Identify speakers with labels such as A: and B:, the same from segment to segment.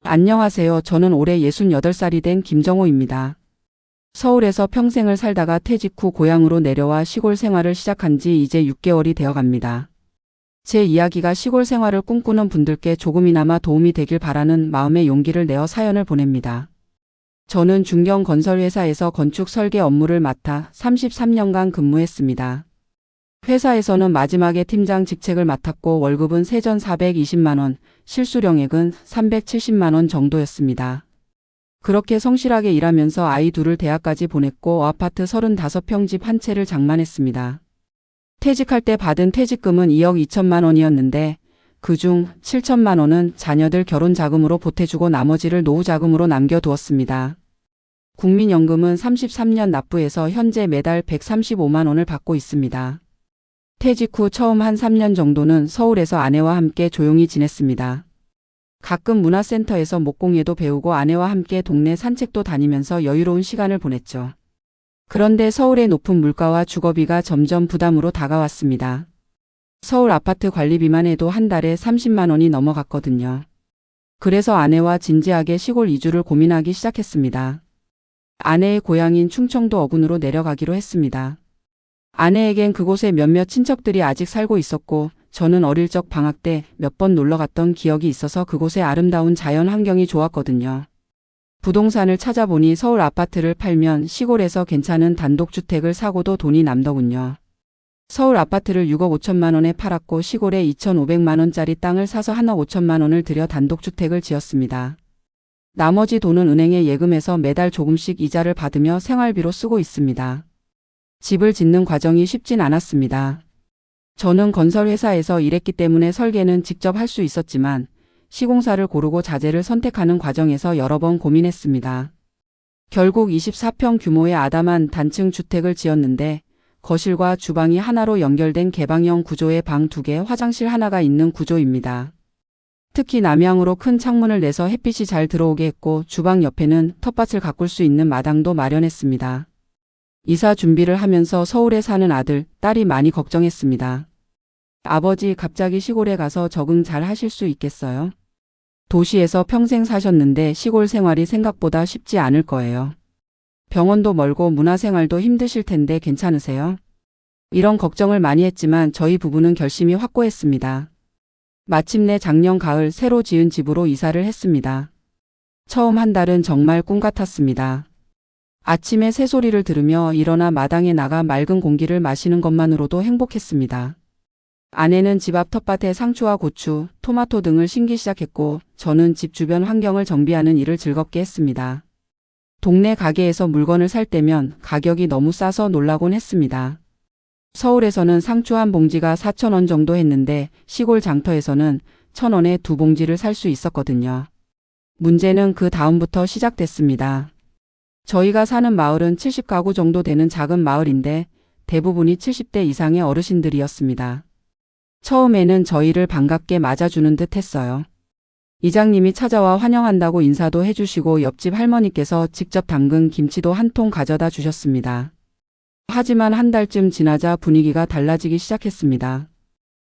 A: 안녕하세요. 저는 올해 68살이 된 김정호입니다. 서울에서 평생을 살다가 퇴직 후 고향으로 내려와 시골 생활을 시작한 지 이제 6개월이 되어 갑니다. 제 이야기가 시골 생활을 꿈꾸는 분들께 조금이나마 도움이 되길 바라는 마음의 용기를 내어 사연을 보냅니다. 저는 중견 건설회사에서 건축 설계 업무를 맡아 33년간 근무했습니다. 회사에서는 마지막에 팀장 직책을 맡았고 월급은 세전 420만 원, 실수령액은 370만 원 정도였습니다. 그렇게 성실하게 일하면서 아이 둘을 대학까지 보냈고 아파트 35평 집 한 채를 장만했습니다. 퇴직할 때 받은 퇴직금은 2억 2천만 원이었는데 그중 7천만 원은 자녀들 결혼 자금으로 보태주고 나머지를 노후 자금으로 남겨두었습니다. 국민연금은 33년 납부해서 현재 매달 135만 원을 받고 있습니다. 퇴직 후 처음 한 3년 정도는 서울에서 아내와 함께 조용히 지냈습니다. 가끔 문화센터에서 목공예도 배우고 아내와 함께 동네 산책도 다니면서 여유로운 시간을 보냈죠. 그런데 서울의 높은 물가와 주거비가 점점 부담으로 다가왔습니다. 서울 아파트 관리비만 해도 한 달에 30만 원이 넘어갔거든요. 그래서 아내와 진지하게 시골 이주를 고민하기 시작했습니다. 아내의 고향인 충청도 어군으로 내려가기로 했습니다. 아내에겐 그곳에 몇몇 친척들이 아직 살고 있었고 저는 어릴 적 방학 때 몇 번 놀러 갔던 기억이 있어서 그곳의 아름다운 자연 환경이 좋았거든요. 부동산을 찾아보니 서울 아파트를 팔면 시골에서 괜찮은 단독주택을 사고도 돈이 남더군요. 서울 아파트를 6억 5천만 원에 팔았고 시골에 2,500만 원짜리 땅을 사서 1억 5천만 원을 들여 단독주택을 지었습니다. 나머지 돈은 은행에 예금해서 매달 조금씩 이자를 받으며 생활비로 쓰고 있습니다. 집을 짓는 과정이 쉽진 않았습니다. 저는 건설회사에서 일했기 때문에 설계는 직접 할 수 있었지만 시공사를 고르고 자재를 선택하는 과정에서 여러 번 고민했습니다. 결국 24평 규모의 아담한 단층 주택을 지었는데 거실과 주방이 하나로 연결된 개방형 구조의 방 2개, 화장실 하나가 있는 구조입니다. 특히 남향으로 큰 창문을 내서 햇빛이 잘 들어오게 했고 주방 옆에는 텃밭을 가꿀 수 있는 마당도 마련했습니다. 이사 준비를 하면서 서울에 사는 아들, 딸이 많이 걱정했습니다. 아버지 갑자기 시골에 가서 적응 잘 하실 수 있겠어요? 도시에서 평생 사셨는데 시골 생활이 생각보다 쉽지 않을 거예요. 병원도 멀고 문화생활도 힘드실 텐데 괜찮으세요? 이런 걱정을 많이 했지만 저희 부부는 결심이 확고했습니다. 마침내 작년 가을 새로 지은 집으로 이사를 했습니다. 처음 한 달은 정말 꿈 같았습니다. 아침에 새소리를 들으며 일어나 마당에 나가 맑은 공기를 마시는 것만으로도 행복했습니다. 아내는 집 앞 텃밭에 상추와 고추, 토마토 등을 심기 시작했고 저는 집 주변 환경을 정비하는 일을 즐겁게 했습니다. 동네 가게에서 물건을 살 때면 가격이 너무 싸서 놀라곤 했습니다. 서울에서는 상추 한 봉지가 4,000원 정도 했는데 시골 장터에서는 1,000원에 2봉지를 살 수 있었거든요. 문제는 그 다음부터 시작됐습니다. 저희가 사는 마을은 70가구 정도 되는 작은 마을인데 대부분이 70대 이상의 어르신들이었습니다. 처음에는 저희를 반갑게 맞아주는 듯 했어요. 이장님이 찾아와 환영한다고 인사도 해주시고 옆집 할머니께서 직접 담근 김치도 한 통 가져다 주셨습니다. 하지만 한 달쯤 지나자 분위기가 달라지기 시작했습니다.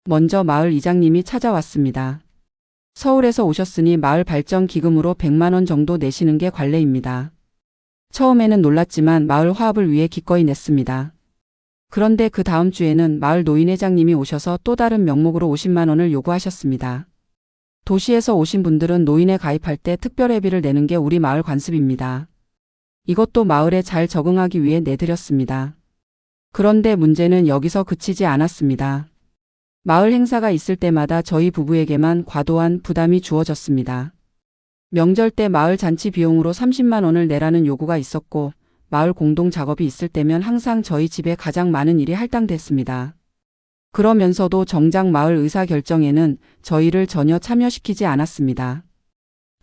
A: 먼저 마을 이장님이 찾아왔습니다. 서울에서 오셨으니 마을 발전 기금으로 100만 원 정도 내시는 게 관례입니다. 처음에는 놀랐지만 마을 화합을 위해 기꺼이 냈습니다. 그런데 그 다음 주에는 마을 노인회장님이 오셔서 또 다른 명목으로 50만 원을 요구하셨습니다. 도시에서 오신 분들은 노인에 가입할 때 특별회비를 내는 게 우리 마을 관습입니다. 이것도 마을에 잘 적응하기 위해 내드렸습니다. 그런데 문제는 여기서 그치지 않았습니다. 마을 행사가 있을 때마다 저희 부부에게만 과도한 부담이 주어졌습니다. 명절 때 마을 잔치 비용으로 30만 원을 내라는 요구가 있었고 마을 공동 작업이 있을 때면 항상 저희 집에 가장 많은 일이 할당됐습니다. 그러면서도 정작 마을 의사 결정에는 저희를 전혀 참여시키지 않았습니다.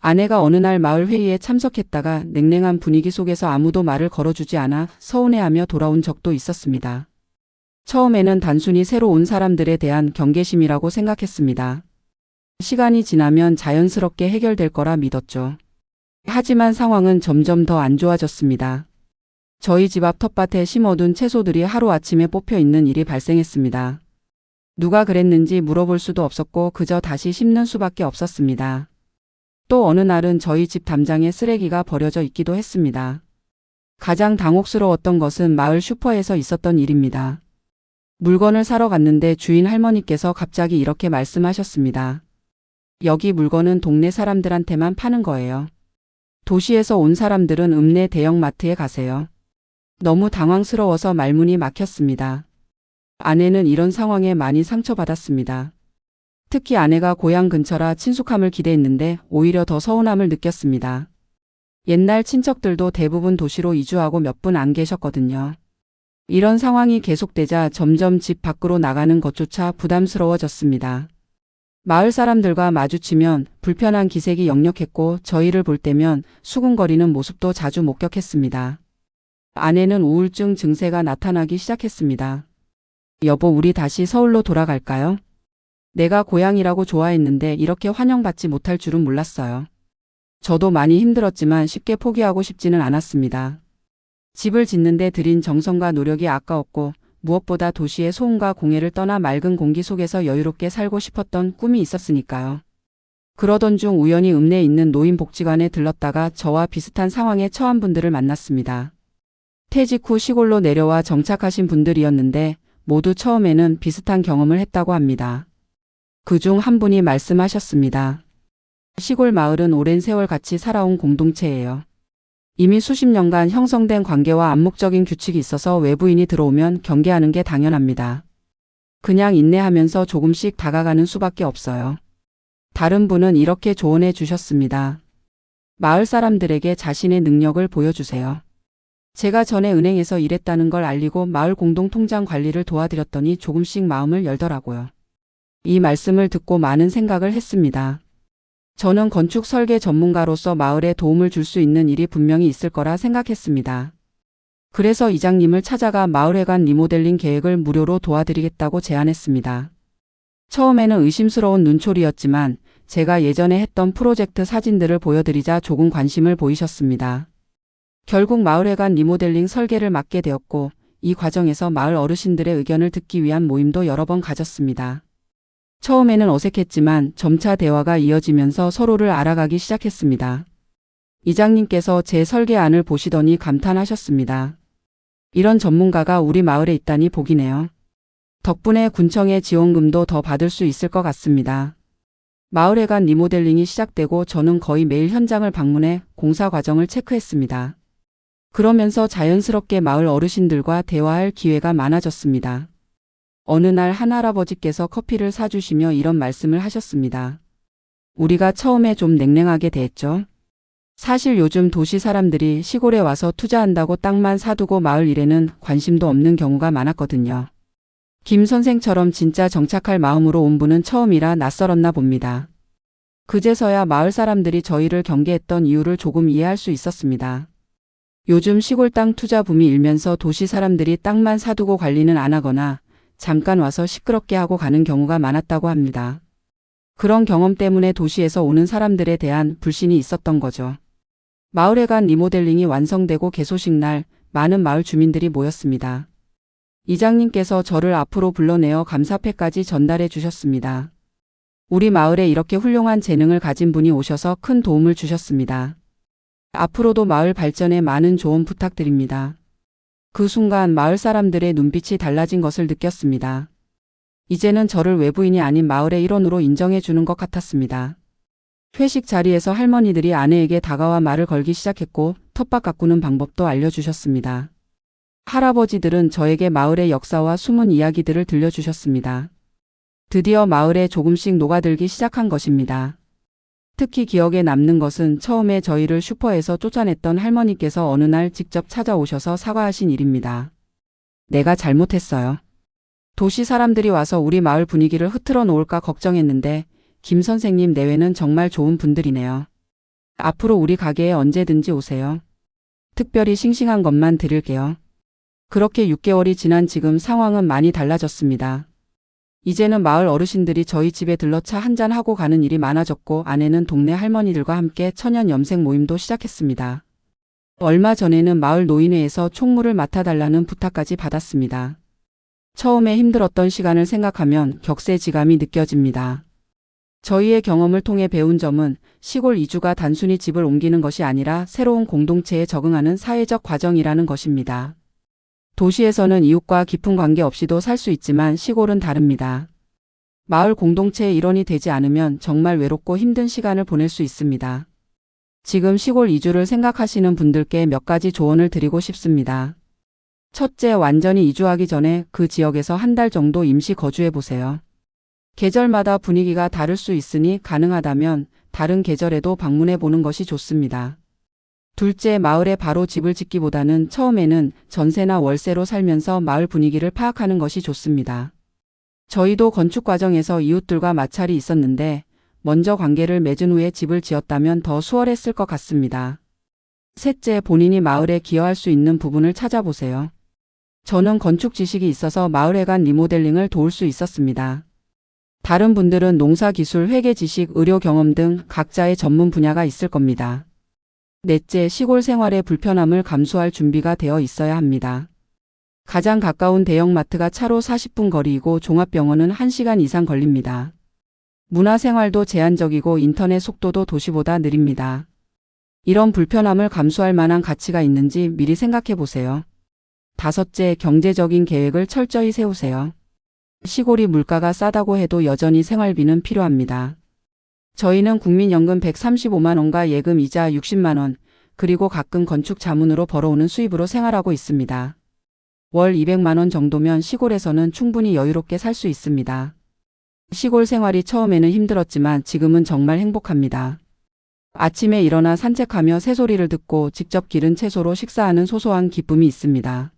A: 아내가 어느 날 마을 회의에 참석했다가 냉랭한 분위기 속에서 아무도 말을 걸어주지 않아 서운해하며 돌아온 적도 있었습니다. 처음에는 단순히 새로 온 사람들에 대한 경계심이라고 생각했습니다. 시간이 지나면 자연스럽게 해결될 거라 믿었죠. 하지만 상황은 점점 더 안 좋아졌습니다. 저희 집 앞 텃밭에 심어둔 채소들이 하루아침에 뽑혀 있는 일이 발생했습니다. 누가 그랬는지 물어볼 수도 없었고 그저 다시 심는 수밖에 없었습니다. 또 어느 날은 저희 집 담장에 쓰레기가 버려져 있기도 했습니다. 가장 당혹스러웠던 것은 마을 슈퍼에서 있었던 일입니다. 물건을 사러 갔는데 주인 할머니께서 갑자기 이렇게 말씀하셨습니다. 여기 물건은 동네 사람들한테만 파는 거예요. 도시에서 온 사람들은 읍내 대형마트에 가세요. 너무 당황스러워서 말문이 막혔습니다. 아내는 이런 상황에 많이 상처받았습니다. 특히 아내가 고향 근처라 친숙함을 기대했는데 오히려 더 서운함을 느꼈습니다. 옛날 친척들도 대부분 도시로 이주하고 몇 분 안 계셨거든요. 이런 상황이 계속되자 점점 집 밖으로 나가는 것조차 부담스러워졌습니다. 마을 사람들과 마주치면 불편한 기색이 역력했고 저희를 볼 때면 수군거리는 모습도 자주 목격했습니다. 아내는 우울증 증세가 나타나기 시작했습니다. 여보, 우리 다시 서울로 돌아갈까요? 내가 고향이라고 좋아했는데 이렇게 환영받지 못할 줄은 몰랐어요. 저도 많이 힘들었지만 쉽게 포기하고 싶지는 않았습니다. 집을 짓는데 들인 정성과 노력이 아까웠고 무엇보다 도시의 소음과 공해를 떠나 맑은 공기 속에서 여유롭게 살고 싶었던 꿈이 있었으니까요. 그러던 중 우연히 읍내에 있는 노인복지관에 들렀다가 저와 비슷한 상황에 처한 분들을 만났습니다. 퇴직 후 시골로 내려와 정착하신 분들이었는데 모두 처음에는 비슷한 경험을 했다고 합니다. 그중 한 분이 말씀하셨습니다. 시골 마을은 오랜 세월 같이 살아온 공동체예요. 이미 수십 년간 형성된 관계와 암묵적인 규칙이 있어서 외부인이 들어오면 경계하는 게 당연합니다. 그냥 인내하면서 조금씩 다가가는 수밖에 없어요. 다른 분은 이렇게 조언해 주셨습니다. 마을 사람들에게 자신의 능력을 보여주세요. 제가 전에 은행에서 일했다는 걸 알리고 마을 공동통장 관리를 도와드렸더니 조금씩 마음을 열더라고요. 이 말씀을 듣고 많은 생각을 했습니다. 저는 건축 설계 전문가로서 마을에 도움을 줄 수 있는 일이 분명히 있을 거라 생각했습니다. 그래서 이장님을 찾아가 마을회관 리모델링 계획을 무료로 도와드리겠다고 제안했습니다. 처음에는 의심스러운 눈초리였지만 제가 예전에 했던 프로젝트 사진들을 보여드리자 조금 관심을 보이셨습니다. 결국 마을회관 리모델링 설계를 맡게 되었고 이 과정에서 마을 어르신들의 의견을 듣기 위한 모임도 여러 번 가졌습니다. 처음에는 어색했지만 점차 대화가 이어지면서 서로를 알아가기 시작했습니다. 이장님께서 제 설계안을 보시더니 감탄하셨습니다. 이런 전문가가 우리 마을에 있다니 복이네요. 덕분에 군청의 지원금도 더 받을 수 있을 것 같습니다. 마을회관 리모델링이 시작되고 저는 거의 매일 현장을 방문해 공사 과정을 체크했습니다. 그러면서 자연스럽게 마을 어르신들과 대화할 기회가 많아졌습니다. 어느 날 한 할아버지께서 커피를 사주시며 이런 말씀을 하셨습니다. 우리가 처음에 좀 냉랭하게 대했죠. 사실 요즘 도시 사람들이 시골에 와서 투자한다고 땅만 사두고 마을 일에는 관심도 없는 경우가 많았거든요. 김 선생처럼 진짜 정착할 마음으로 온 분은 처음이라 낯설었나 봅니다. 그제서야 마을 사람들이 저희를 경계했던 이유를 조금 이해할 수 있었습니다. 요즘 시골 땅 투자 붐이 일면서 도시 사람들이 땅만 사두고 관리는 안 하거나 잠깐 와서 시끄럽게 하고 가는 경우가 많았다고 합니다. 그런 경험 때문에 도시에서 오는 사람들에 대한 불신이 있었던 거죠. 마을회관 리모델링이 완성되고 개소식 날 많은 마을 주민들이 모였습니다. 이장님께서 저를 앞으로 불러내어 감사패까지 전달해 주셨습니다. 우리 마을에 이렇게 훌륭한 재능을 가진 분이 오셔서 큰 도움을 주셨습니다. 앞으로도 마을 발전에 많은 조언 부탁드립니다. 그 순간 마을 사람들의 눈빛이 달라진 것을 느꼈습니다. 이제는 저를 외부인이 아닌 마을의 일원으로 인정해 주는 것 같았습니다. 회식 자리에서 할머니들이 아내에게 다가와 말을 걸기 시작했고 텃밭 가꾸는 방법도 알려주셨습니다. 할아버지들은 저에게 마을의 역사와 숨은 이야기들을 들려주셨습니다. 드디어 마을에 조금씩 녹아들기 시작한 것입니다. 특히 기억에 남는 것은 처음에 저희를 슈퍼에서 쫓아냈던 할머니께서 어느 날 직접 찾아오셔서 사과하신 일입니다. 내가 잘못했어요. 도시 사람들이 와서 우리 마을 분위기를 흐트러 놓을까 걱정했는데 김 선생님 내외는 정말 좋은 분들이네요. 앞으로 우리 가게에 언제든지 오세요. 특별히 싱싱한 것만 드릴게요. 그렇게 6개월이 지난 지금 상황은 많이 달라졌습니다. 이제는 마을 어르신들이 저희 집에 들러 차 한잔 하고 가는 일이 많아졌고 아내는 동네 할머니들과 함께 천연 염색 모임도 시작했습니다. 얼마 전에는 마을 노인회에서 총무를 맡아달라는 부탁까지 받았습니다. 처음에 힘들었던 시간을 생각하면 격세지감이 느껴집니다. 저희의 경험을 통해 배운 점은 시골 이주가 단순히 집을 옮기는 것이 아니라 새로운 공동체에 적응하는 사회적 과정이라는 것입니다. 도시에서는 이웃과 깊은 관계 없이도 살 수 있지만 시골은 다릅니다. 마을 공동체의 일원이 되지 않으면 정말 외롭고 힘든 시간을 보낼 수 있습니다. 지금 시골 이주를 생각하시는 분들께 몇 가지 조언을 드리고 싶습니다. 첫째, 완전히 이주하기 전에 그 지역에서 한 달 정도 임시 거주해 보세요. 계절마다 분위기가 다를 수 있으니 가능하다면 다른 계절에도 방문해 보는 것이 좋습니다. 둘째, 마을에 바로 집을 짓기보다는 처음에는 전세나 월세로 살면서 마을 분위기를 파악하는 것이 좋습니다. 저희도 건축 과정에서 이웃들과 마찰이 있었는데 먼저 관계를 맺은 후에 집을 지었다면 더 수월했을 것 같습니다. 셋째, 본인이 마을에 기여할 수 있는 부분을 찾아보세요. 저는 건축 지식이 있어서 마을회관 리모델링을 도울 수 있었습니다. 다른 분들은 농사 기술, 회계 지식, 의료 경험 등 각자의 전문 분야가 있을 겁니다. 넷째, 시골 생활의 불편함을 감수할 준비가 되어 있어야 합니다. 가장 가까운 대형마트가 차로 40분 거리이고 종합병원은 1시간 이상 걸립니다. 문화생활도 제한적이고 인터넷 속도도 도시보다 느립니다. 이런 불편함을 감수할 만한 가치가 있는지 미리 생각해 보세요. 다섯째, 경제적인 계획을 철저히 세우세요. 시골이 물가가 싸다고 해도 여전히 생활비는 필요합니다. 저희는 국민연금 135만 원과 예금 이자 60만 원, 그리고 가끔 건축 자문으로 벌어오는 수입으로 생활하고 있습니다. 월 200만 원 정도면 시골에서는 충분히 여유롭게 살 수 있습니다. 시골 생활이 처음에는 힘들었지만 지금은 정말 행복합니다. 아침에 일어나 산책하며 새소리를 듣고 직접 기른 채소로 식사하는 소소한 기쁨이 있습니다.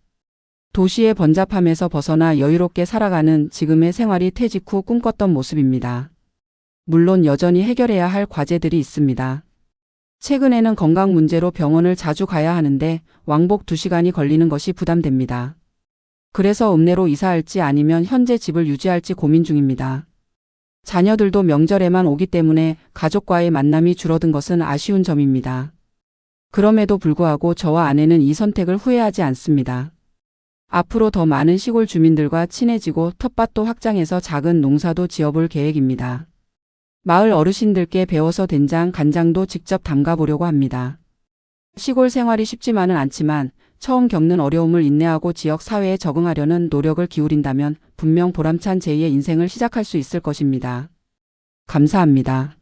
A: 도시의 번잡함에서 벗어나 여유롭게 살아가는 지금의 생활이 퇴직 후 꿈꿨던 모습입니다. 물론 여전히 해결해야 할 과제들이 있습니다. 최근에는 건강 문제로 병원을 자주 가야 하는데 왕복 2시간이 걸리는 것이 부담됩니다. 그래서 읍내로 이사할지 아니면 현재 집을 유지할지 고민 중입니다. 자녀들도 명절에만 오기 때문에 가족과의 만남이 줄어든 것은 아쉬운 점입니다. 그럼에도 불구하고 저와 아내는 이 선택을 후회하지 않습니다. 앞으로 더 많은 시골 주민들과 친해지고 텃밭도 확장해서 작은 농사도 지어볼 계획입니다. 마을 어르신들께 배워서 된장, 간장도 직접 담가보려고 합니다. 시골 생활이 쉽지만은 않지만 처음 겪는 어려움을 인내하고 지역 사회에 적응하려는 노력을 기울인다면 분명 보람찬 제2의 인생을 시작할 수 있을 것입니다. 감사합니다.